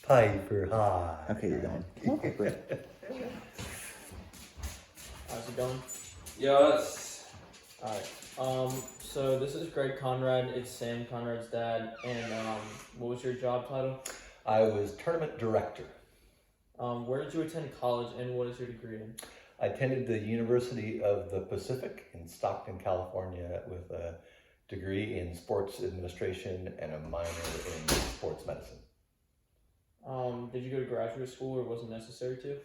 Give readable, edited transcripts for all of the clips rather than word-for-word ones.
Piper high. Okay, you're going. Come on, Piper. How's it going? Yes. Alright. So this is Greg Conrad. It's Sam Conrad's dad. And what was your job title? I was tournament director. Where did you attend college, and what is your degree in? I attended the University of the Pacific in Stockton, California, with a degree in sports administration and a minor in sports medicine. Did you go to graduate school, or was it necessary to?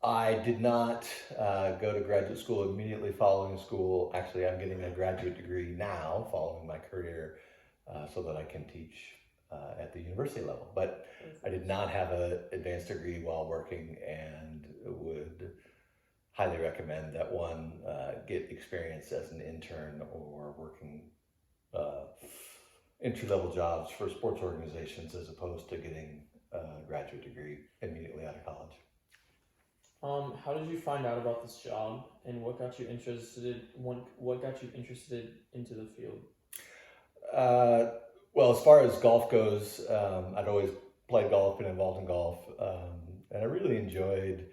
I did not go to graduate school immediately following school. Actually, I'm getting a graduate degree now following my career so that I can teach at the university level. But I did not have an advanced degree while working, and would highly recommend that one get experience as an intern or working entry-level jobs for sports organizations as opposed to getting a graduate degree immediately out of college. How did you find out about this job, and what got you interested? What got you interested into the field? Well, as far as golf goes, I'd always played golf, been involved in golf, and I really enjoyed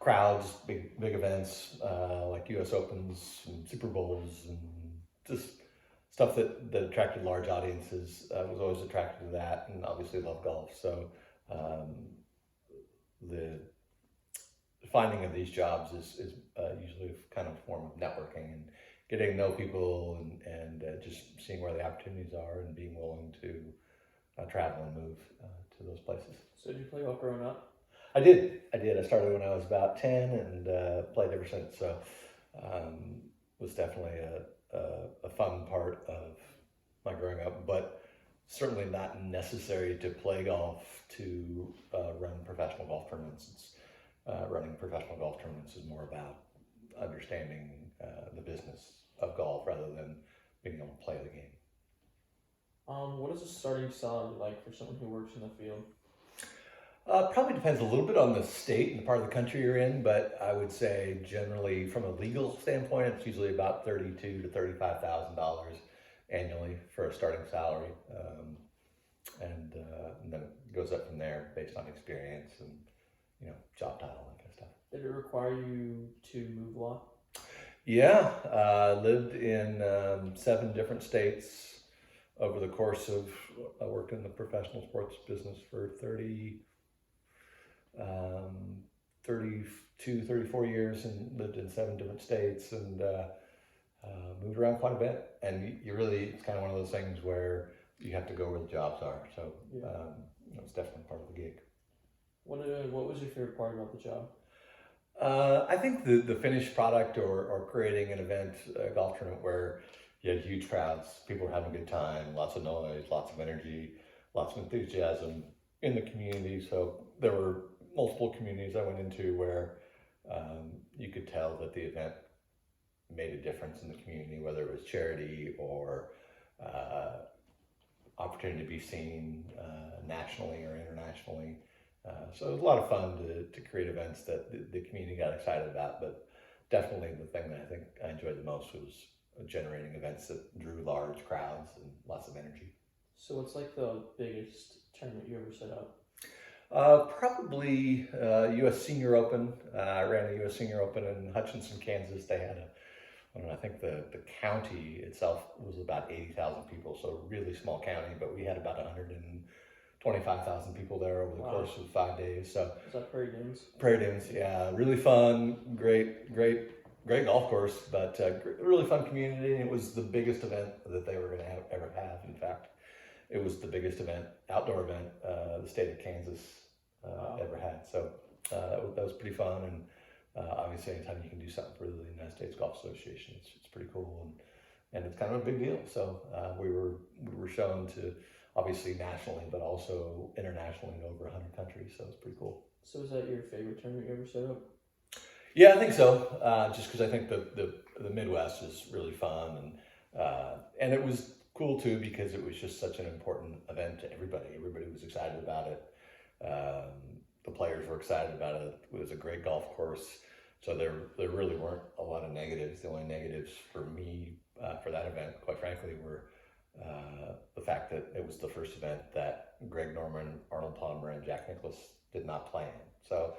crowds, big events like U.S. Opens and Super Bowls, and just stuff that attracted large audiences. I was always attracted to that, and obviously love golf. So the finding of these jobs is usually a kind of form of networking and getting to know people, and just seeing where the opportunities are and being willing to travel and move to those places. So did you play golf growing up? I did. I started when I was about 10 and played ever since. So was definitely a fun part of my growing up, but certainly not necessary to play golf to run professional golf tournaments. Running professional golf tournaments is more about understanding the business of golf rather than being able to play the game. What is a starting salary like for someone who works in the field? Probably depends a little bit on the state and the part of the country you're in, but I would say generally from a legal standpoint, it's usually about $32,000 to $35,000 annually for a starting salary, and then it goes up from there based on experience and job title and that kind of stuff. Did it require you to move a lot? Yeah, lived in 7 different states over the course of I worked in the professional sports business for 32, 34 years, and lived in 7 different states, and moved around quite a bit. And it's kind of one of those things where you have to go where the jobs are. So it's definitely part of the gig. What was your favorite part about the job? I think the finished product or creating an event, a golf tournament where you had huge crowds, people were having a good time, lots of noise, lots of energy, lots of enthusiasm in the community. So there were multiple communities I went into where you could tell that the event made a difference in the community, whether it was charity or opportunity to be seen nationally or internationally. So it was a lot of fun to create events that the community got excited about, but definitely the thing that I think I enjoyed the most was generating events that drew large crowds and lots of energy. So what's like the biggest tournament you ever set up? Probably U.S. Senior Open. I ran a U.S. Senior Open in Hutchinson, Kansas. They had I think the county itself was about 80,000 people, so a really small county, but we had about 125,000 people there over the course of 5 days. So is that Prairie Dunes? Prairie Dunes, yeah, really fun, great golf course, but really fun community. It was the biggest event that they were going to ever have. In fact, it was the biggest outdoor event the state of Kansas ever had. So that was pretty fun, and obviously anytime you can do something for the United States Golf Association, it's pretty cool, and it's kind of a big deal. So we were shown to obviously nationally, but also internationally in over 100 countries. So it's pretty cool. So is that your favorite tournament you ever set up? Yeah, I think so. Just because I think the Midwest is really fun, and it was cool too because it was just such an important event to everybody. Everybody was excited about it. The players were excited about it. It was a great golf course. So there really weren't a lot of negatives. The only negatives for me for that event, quite frankly, were the fact that it was the first event that Greg Norman, Arnold Palmer, and Jack Nicklaus did not play in. So,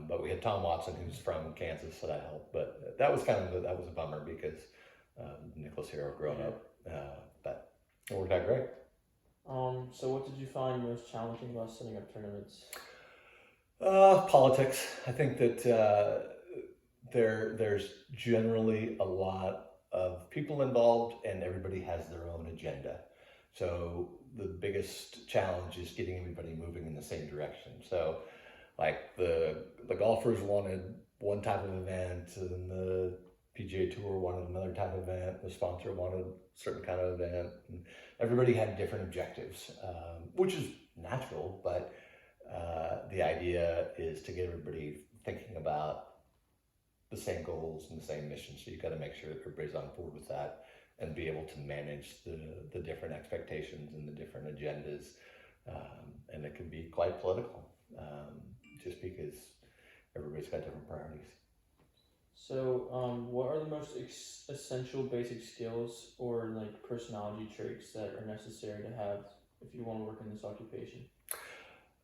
but we had Tom Watson, who's from Kansas, so that helped. But that was that was a bummer because Nicklaus hero growing up, but it worked out great. So what did you find most challenging about setting up tournaments? Politics. I think that there's generally a lot of people involved, and everybody has their own agenda. So the biggest challenge is getting everybody moving in the same direction. So, like the golfers wanted one type of event, and the PGA Tour wanted another type of event. The sponsor wanted a certain kind of event, and everybody had different objectives, which is natural. But the idea is to get everybody thinking about the same goals and the same mission. So you've got to make sure that everybody's on board with that and be able to manage the different expectations and the different agendas. And it can be quite political, just because everybody's got different priorities. So, what are the most essential basic skills or like personality traits that are necessary to have if you want to work in this occupation?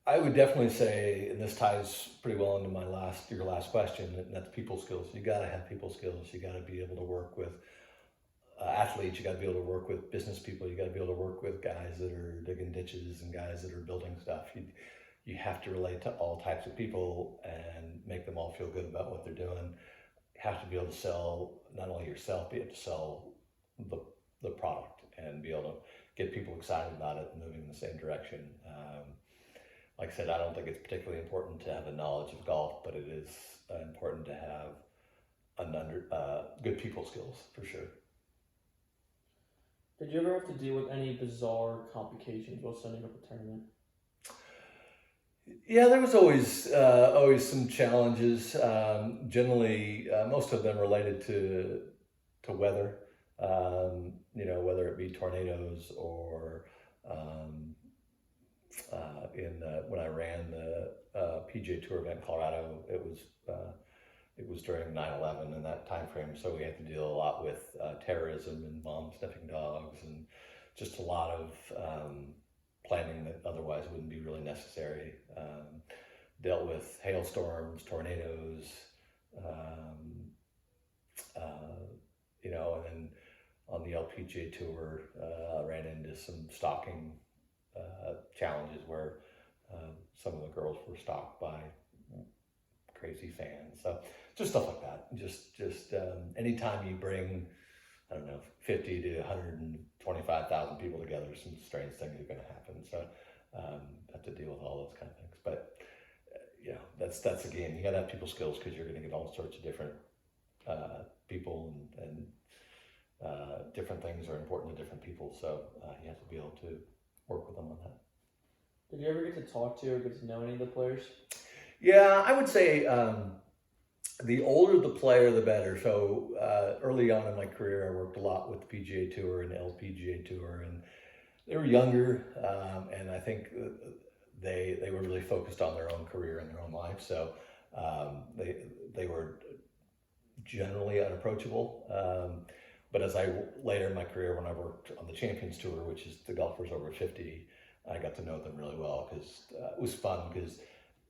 I would definitely say, and this ties pretty well into your last question, and that's people skills. You got to have people skills. You got to be able to work with athletes. You got to be able to work with business people. You got to be able to work with guys that are digging ditches and guys that are building stuff. You have to relate to all types of people and make them all feel good about what they're doing. You have to be able to sell not only yourself, but you have to sell the product and be able to get people excited about it and moving in the same direction. Like I said, I don't think it's particularly important to have a knowledge of golf, but it is important to have good people skills for sure. Did you ever have to deal with any bizarre complications while setting up a tournament? Yeah, there was always some challenges. Generally, most of them related to weather. Whether it be tornadoes or when I ran the PGA Tour event in Colorado, it was during 9/11 and that time frame, so we had to deal a lot with terrorism and bomb sniffing dogs and just a lot of planning that otherwise wouldn't be really necessary. Dealt with hailstorms, tornadoes, and then on the LPGA Tour, I ran into some stalking challenges where some of the girls were stalked by crazy fans. So just stuff like that. Just anytime you bring, 50 to 125,000 people together, some strange things are going to happen. So have to deal with all those kind of things. But that's again, you got to have people skills because you're going to get all sorts of different people and different things are important to different people. So you have to be able to work with them on that. Did you ever get to talk to or get to know any of the players? Yeah, I would say the older the player, the better. So early on in my career, I worked a lot with the PGA Tour and LPGA Tour, and they were younger, and I think they were really focused on their own career and their own life. So they were generally unapproachable. But as later in my career, when I worked on the Champions Tour, which is the golfers over 50, I got to know them really well because it was fun because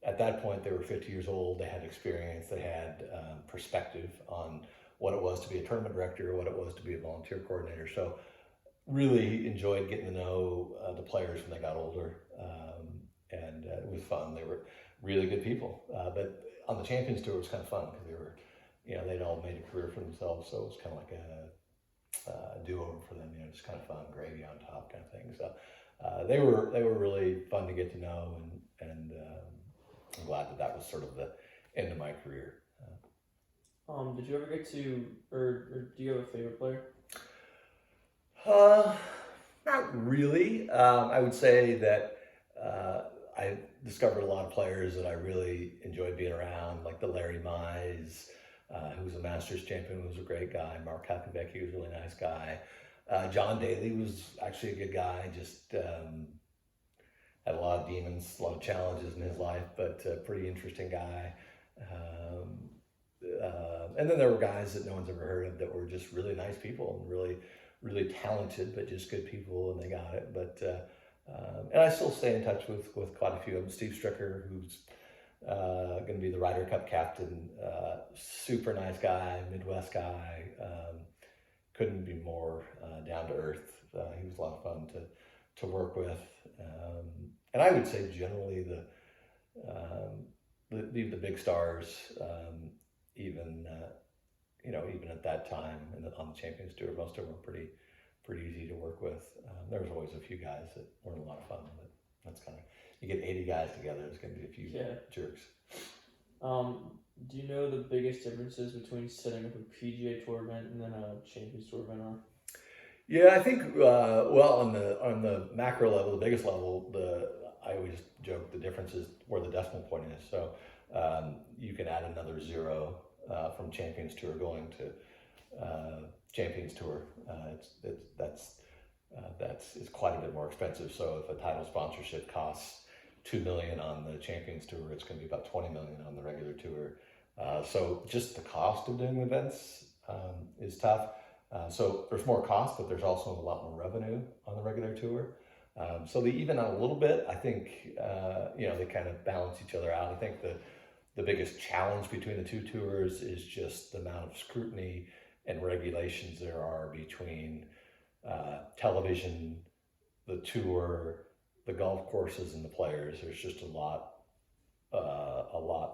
at that point they were 50 years old, they had experience, they had perspective on what it was to be a tournament director, what it was to be a volunteer coordinator. So really enjoyed getting to know the players when they got older, and it was fun. They were really good people. But on the Champions Tour, it was kind of fun because they were, they'd all made a career for themselves, so it was kind of like a do-over for them, just kind of fun, gravy on top kind of thing. So they were really fun to get to know, and I'm glad that was sort of the end of my career. Did you ever get to, or do you have a favorite player? Not really. I would say that I discovered a lot of players that I really enjoyed being around, like the Larry Mize, who was a Masters champion, who was a great guy. Mark Hakovecki was a really nice guy. John Daly was actually a good guy, just had a lot of demons, a lot of challenges in his life, but a pretty interesting guy. And then there were guys that no one's ever heard of that were just really nice people and really really talented, but just good people, and they got it. But and I still stay in touch with quite a few of them. Steve Stricker, who's going to be the Ryder Cup captain, super nice guy, Midwest guy. Couldn't be more down to earth. He was a lot of fun to work with. And I would say generally the big stars, even even at that time on the Champions Tour, most of them were pretty easy to work with. There was always a few guys that weren't a lot of fun, but that's kind of, you get 80 guys together, there's going to be a few jerks. Do you know the biggest differences between setting up a PGA Tour event and then a Champions Tour event are? Yeah, I think well, on the macro level, the biggest level, I always joke the difference is where the decimal point is. So you can add another zero from Champions Tour going to Champions Tour. It's quite a bit more expensive. So if a title sponsorship costs $2 million on the Champions Tour, it's going to be about $20 million on the regular tour. So just the cost of doing events is tough. So there's more cost, but there's also a lot more revenue on the regular tour. So they even out a little bit. I think they kind of balance each other out. I think the biggest challenge between the two tours is just the amount of scrutiny and regulations there are between television, the tour, the golf courses, and the players. There's just a lot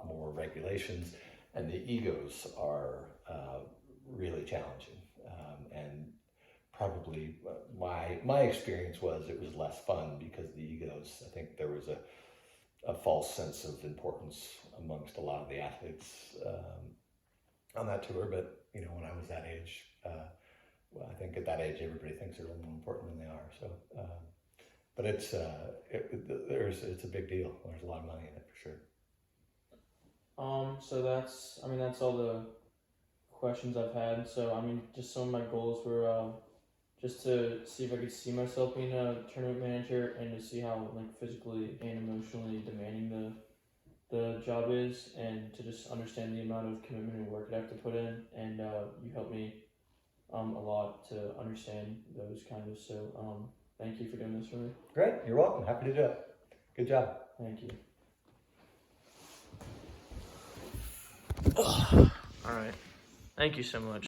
more regulations, and the egos are really challenging. And probably my experience was it was less fun because of the egos. I think there was a false sense of importance amongst a lot of the athletes on that tour. But when I was that age, I think at that age everybody thinks they're a little more important than they are. So, but it's a big deal. There's a lot of money in it for sure. So that's all the questions I've had. So just some of my goals were just to see if I could see myself being a tournament manager, and to see how physically and emotionally demanding the job is, and to just understand the amount of commitment and work I have to put in. And you helped me a lot to understand those kind of. So thank you for doing this for me. Great, you're welcome. Happy to do it. Good job. Thank you. All right. Thank you so much.